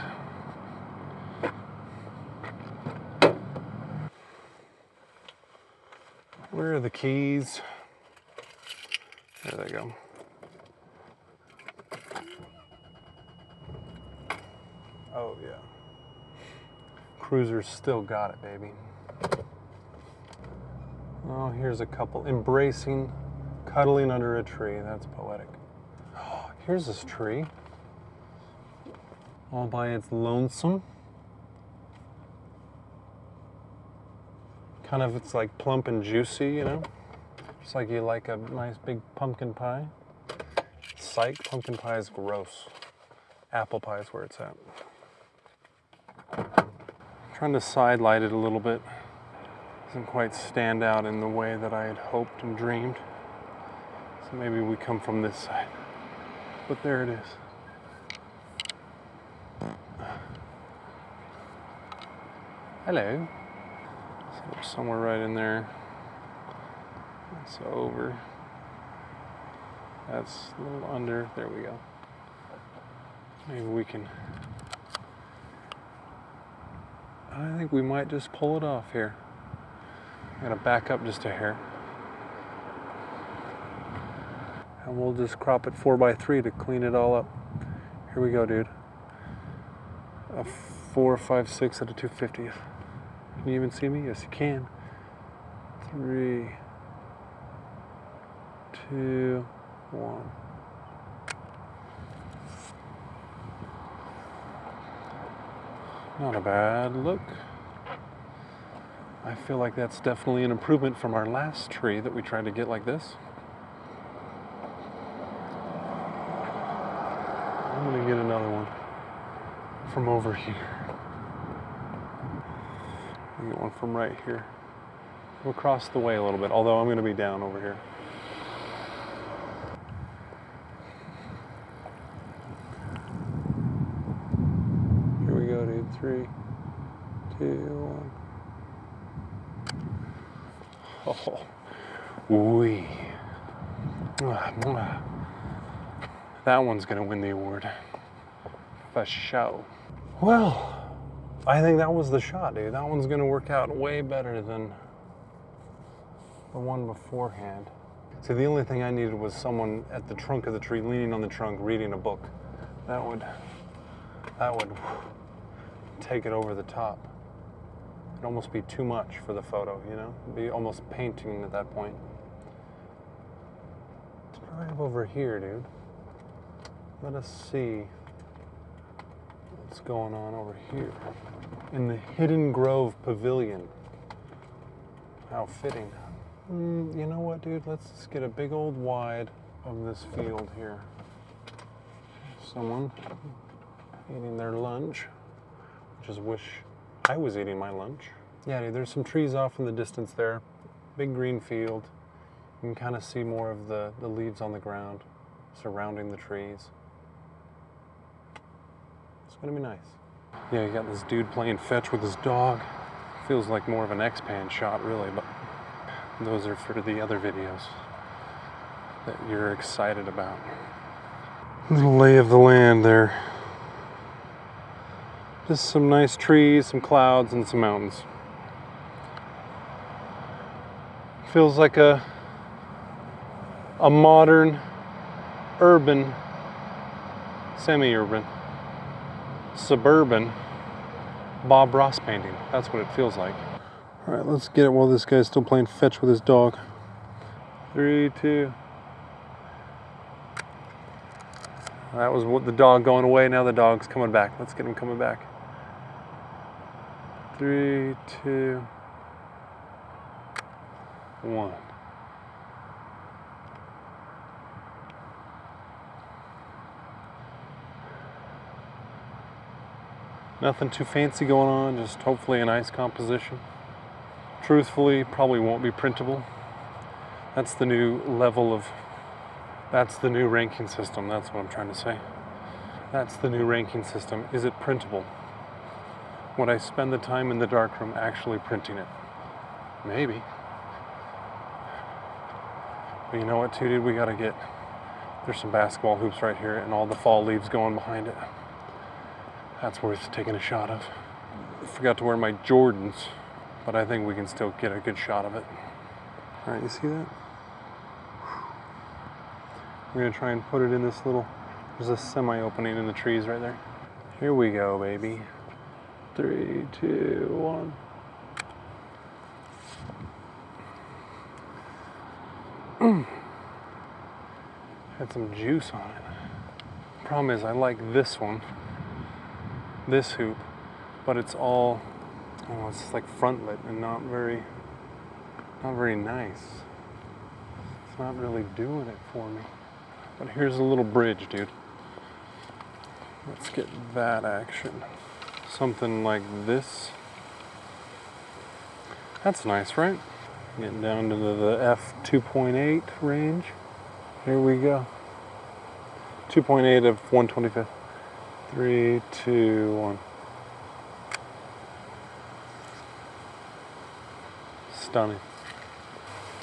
Where are the keys? There they go. Oh yeah. Cruiser's still got it, baby. Oh, here's a couple embracing, cuddling under a tree. That's poetic. Oh, here's this tree. All by its lonesome. Kind of, it's like plump and juicy, you know? Just like you like a nice big pumpkin pie. Psych, pumpkin pie is gross. Apple pie is where it's at. Trying to side light it a little bit. Doesn't quite stand out in the way that I had hoped and dreamed. So maybe we come from this side. But there it is. Hello. So somewhere right in there. That's over. That's a little under. There we go. Maybe we can. I think we might just pull it off here. I'm gonna back up just a hair. And we'll just crop it 4x3 to clean it all up. Here we go, dude. A 4.56 at a 2/50th. Can you even see me? Yes, you can. 3, 2, 1. Not a bad look. I feel like that's definitely an improvement from our last tree that we tried to get like this. I'm gonna get another one from over here. I'll get one from right here. We'll cross the way a little bit, although I'm gonna be down over here. Here we go, dude. 3, 2, 1. Oh, wee. That one's gonna win the award. For show. Well, I think that was the shot, dude. That one's gonna work out way better than the one beforehand. See, the only thing I needed was someone at the trunk of the tree, leaning on the trunk, reading a book. That would take it over the top. It'd almost be too much for the photo, you know? It'd be almost painting at that point. Let's drive over here, dude. Let us see what's going on over here in the Hidden Grove Pavilion. How fitting. You know what, dude? Let's just get a big old wide of this field here. Someone eating their lunch. Just wish I was eating my lunch. Yeah, dude, there's some trees off in the distance there. Big green field. You can kind of see more of the leaves on the ground surrounding the trees. It's gonna be nice. Yeah, you got this dude playing fetch with his dog. Feels like more of an X-Pan shot, really, but those are for the other videos that you're excited about. Little lay of the land there. Just some nice trees, some clouds, and some mountains. Feels like a modern, urban, semi-urban, suburban Bob Ross painting. That's what it feels like. All right, let's get it while this guy's still playing fetch with his dog. 3, 2. That was what the dog going away. Now the dog's coming back. Let's get him coming back. 3, 2, 1. Nothing too fancy going on, just hopefully a nice composition. Truthfully, probably won't be printable. That's the new level of, that's the new ranking system. That's what I'm trying to say. That's the new ranking system. Is it printable? Would I spend the time in the darkroom actually printing it? Maybe. But you know what, too, dude? We gotta get, there's some basketball hoops right here and all the fall leaves going behind it. That's worth taking a shot of. I forgot to wear my Jordans, but I think we can still get a good shot of it. All right, you see that? We're gonna try and put it in this little, there's a semi-opening in the trees right there. Here we go, baby. 3, 2, 1. Had some juice on it. Problem is, I like this one, this hoop, but it's all, oh, it's just like front lit and not very Not very nice. It's not really doing it for me. But here's a little bridge, dude. Let's get that action. Something like this. That's nice, right? Getting down into the f2.8 range. Here we go. 2.8 of 125. 3, 2, 1. Stunning.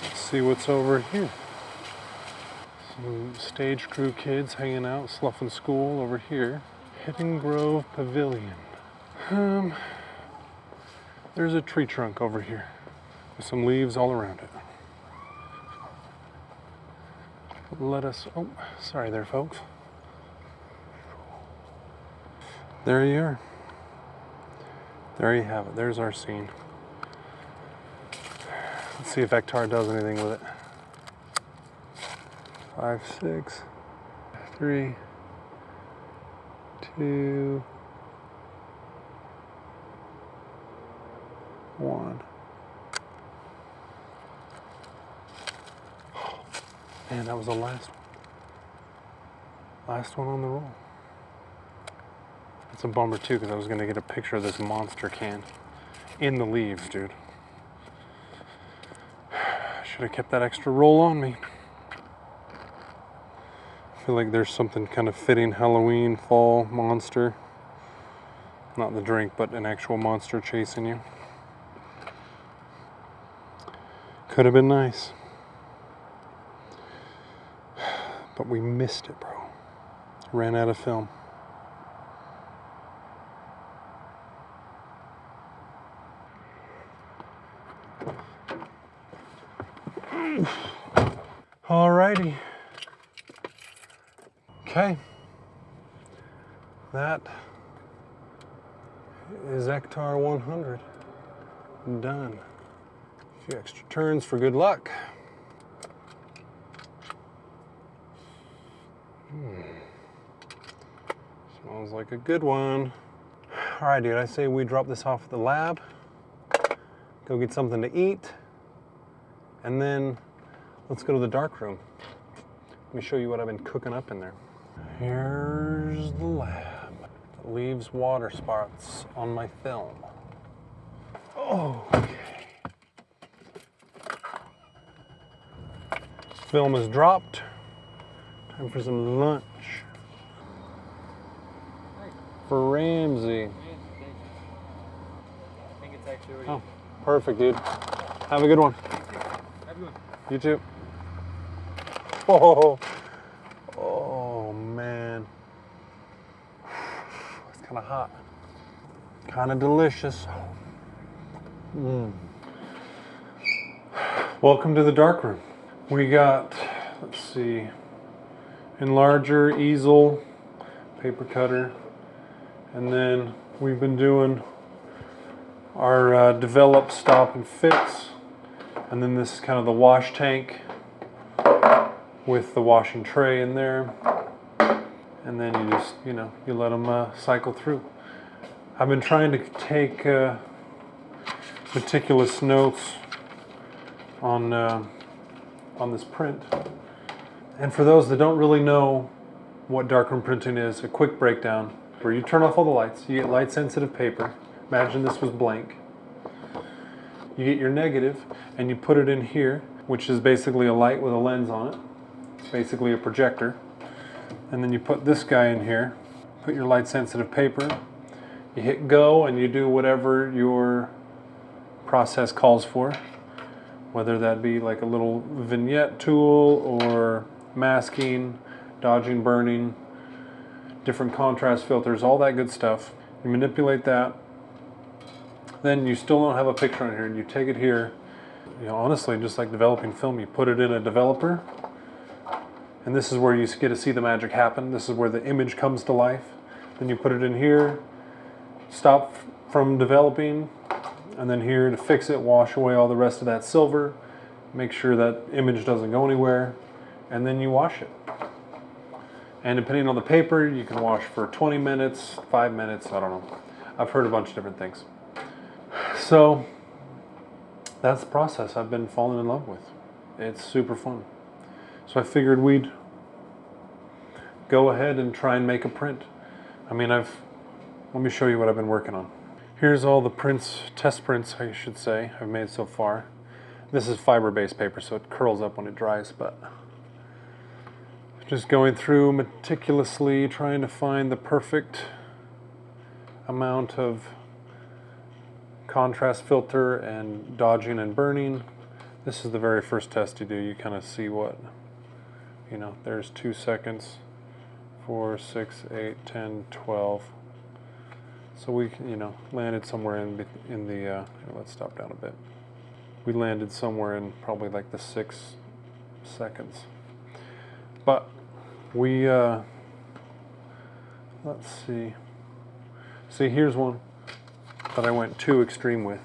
Let's see what's over here. Some stage crew kids hanging out, sloughing school over here. Hidden Grove Pavilion. There's a tree trunk over here with some leaves all around it. Let us, oh, sorry there, folks. There you are. There you have it. There's our scene. Let's see if Ektar does anything with it. 5, 6, 3, 2, 1. Man, that was the last one. Last one on the roll. It's a bummer too, because I was going to get a picture of this monster can in the leaves, dude. Should have kept that extra roll on me. I feel like there's something kind of fitting Halloween, fall, monster. Not the drink, but an actual monster chasing you. Could have been nice. But we missed it, bro. Ran out of film. Alrighty. Okay. That is Ektar 100. Done. A few extra turns for good luck. Smells like a good one. Alright, dude, I say we drop this off at the lab, go get something to eat, and then let's go to the darkroom. Let me show you what I've been cooking up in there. Here's the lab. It leaves water spots on my film. Okay. Film is dropped. Time for some lunch. For Ramsey. I think it's actually. Oh, perfect, dude. Have a good one. Have a good one. You too. Oh, oh man. It's kind of hot. Kind of delicious. Welcome to the darkroom. We got, let's see, enlarger, easel, paper cutter, and then we've been doing our develop, stop, and fix. And then this is kind of the wash tank with the washing tray in there. And then you just, you know, you let them cycle through. I've been trying to take meticulous notes on this print. And for those that don't really know what darkroom printing is, a quick breakdown. Where you turn off all the lights, you get light sensitive paper. Imagine this was blank. You get your negative and you put it in here, which is basically a light with a lens on it. It's basically a projector. And then you put this guy in here, put your light sensitive paper, you hit go and you do whatever your process calls for. Whether that be like a little vignette tool or masking, dodging, burning, different contrast filters, all that good stuff. You manipulate that. Then you still don't have a picture on here, and you take it here. You know, honestly, just like developing film, you put it in a developer, and this is where you get to see the magic happen. This is where the image comes to life. Then you put it in here, stop from developing, and then here to fix it, wash away all the rest of that silver, make sure that image doesn't go anywhere, and then you wash it. And depending on the paper, you can wash for 20 minutes, 5 minutes, I don't know. I've heard a bunch of different things. So that's the process I've been falling in love with. It's super fun. So I figured we'd go ahead and try and make a print. I mean, let me show you what I've been working on. Here's all the prints, test prints, I should say, I've made so far. This is fiber-based paper, so it curls up when it dries, but just going through meticulously, trying to find the perfect amount of contrast filter and dodging and burning. This is the very first test you do. You kind of see what, you know, there's 2 seconds, 4, 6, 8, 10, 12. So we, you know, landed somewhere in the let's stop down a bit. We landed somewhere in probably like the 6 seconds. But we, let's see. See, here's one that I went too extreme with,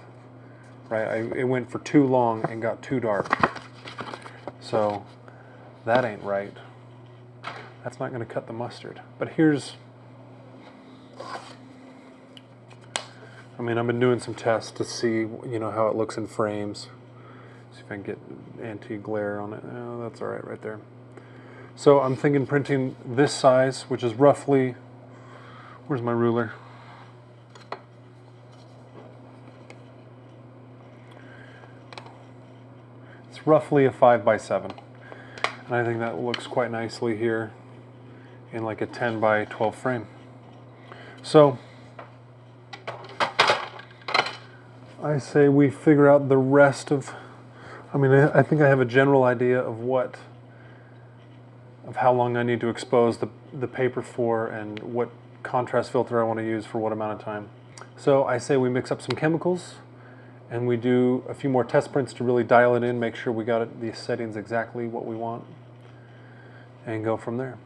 right? It went for too long and got too dark. So that ain't right. That's not going to cut the mustard. But here's, I mean, I've been doing some tests to see, you know, how it looks in frames. See if I can get anti-glare on it. Oh, that's all right right there. So I'm thinking printing this size, which is roughly, where's my ruler? It's roughly a 5x7. And I think that looks quite nicely here in like a 10x12 frame. So I say we figure out the rest of, I mean, I think I have a general idea of how long I need to expose the paper for and what contrast filter I want to use for what amount of time. So I say we mix up some chemicals and we do a few more test prints to really dial it in, make sure we got the settings exactly what we want, and go from there.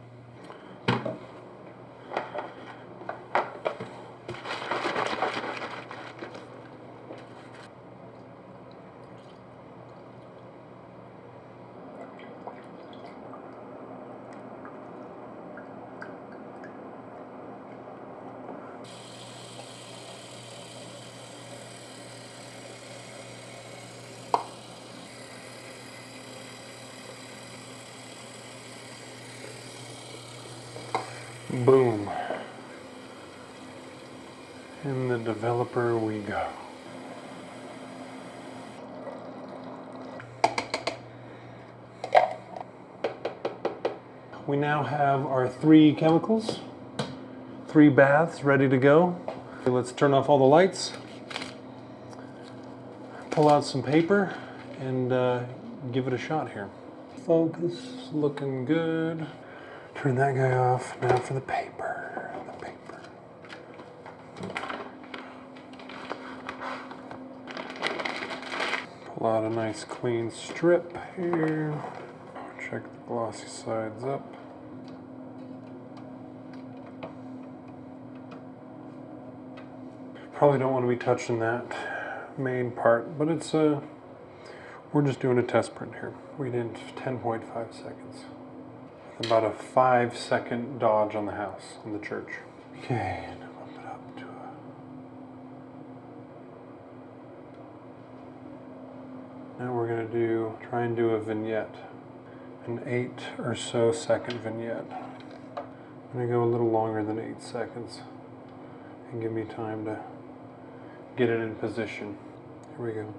Boom. In the developer we go. We now have our 3 chemicals, 3 baths ready to go. Let's turn off all the lights, pull out some paper, and give it a shot here. Focus, looking good. Turn that guy off. Now for the paper. Pull out a nice clean strip here. Check the glossy sides up. Probably don't want to be touching that main part, but it's we're just doing a test print here. We did 10.5 seconds. About a 5-second dodge on the house, on the church. Okay, now bump it up to Now we're gonna try and do a vignette. An 8 or so second vignette. I'm gonna go a little longer than 8 seconds and give me time to get it in position. Here we go.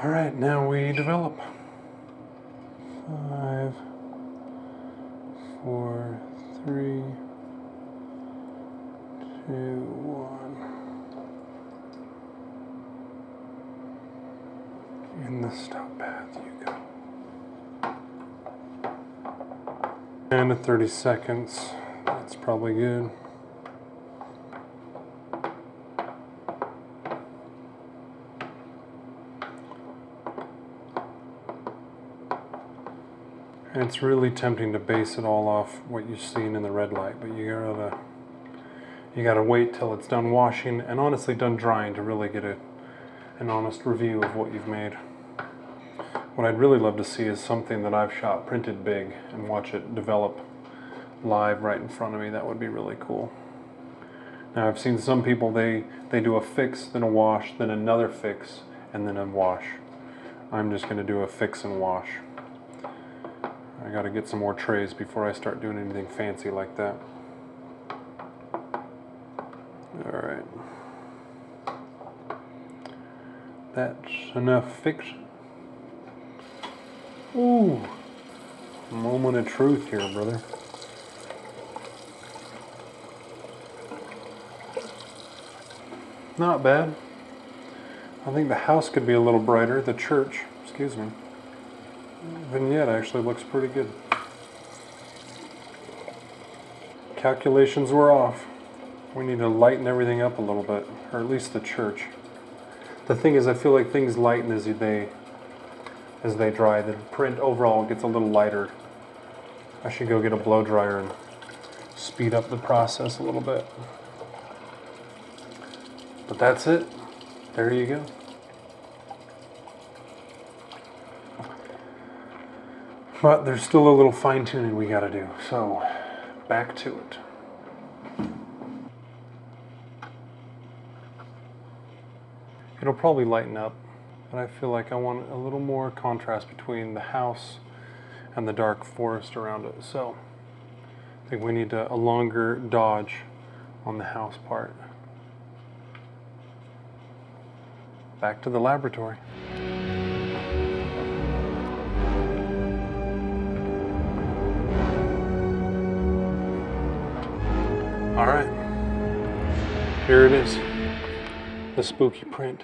All right, now we develop. 5, 4, 3, 2, 1. In the stop path you go. And at 30 seconds, that's probably good. And it's really tempting to base it all off what you've seen in the red light, but you gotta wait till it's done washing and honestly done drying to really get an honest review of what you've made. What I'd really love to see is something that I've shot printed big and watch it develop live right in front of me. That would be really cool. Now I've seen some people, they do a fix, then a wash, then another fix, and then a wash. I'm just going to do a fix and wash. I got to get some more trays before I start doing anything fancy like that. Alright. That's enough fix. Ooh. Moment of truth here, brother. Not bad. I think the house could be a little brighter. The church, excuse me. Vignette actually looks pretty good. Calculations were off. We need to lighten everything up a little bit, or at least the church. The thing is, I feel like things lighten as they dry. The print overall gets a little lighter. I should go get a blow dryer and speed up the process a little bit. But that's it. There you go. But there's still a little fine tuning we gotta do. So, back to it. It'll probably lighten up, but I feel like I want a little more contrast between the house and the dark forest around it. So, I think we need a longer dodge on the house part. Back to the laboratory. All right, here it is, the spooky print.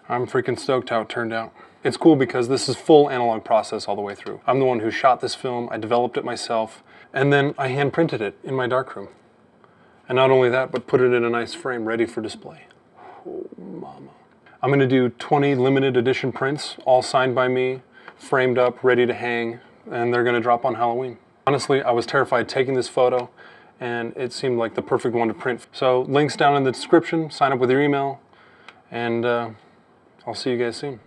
I'm freaking stoked how it turned out. It's cool because this is full analog process all the way through. I'm the one who shot this film, I developed it myself, and then I hand printed it in my darkroom. And not only that, but put it in a nice frame ready for display. Oh, mama. I'm gonna do 20 limited edition prints, all signed by me, framed up, ready to hang, and they're gonna drop on Halloween. Honestly, I was terrified taking this photo, and it seemed like the perfect one to print. So links down in the description, sign up with your email, and I'll see you guys soon.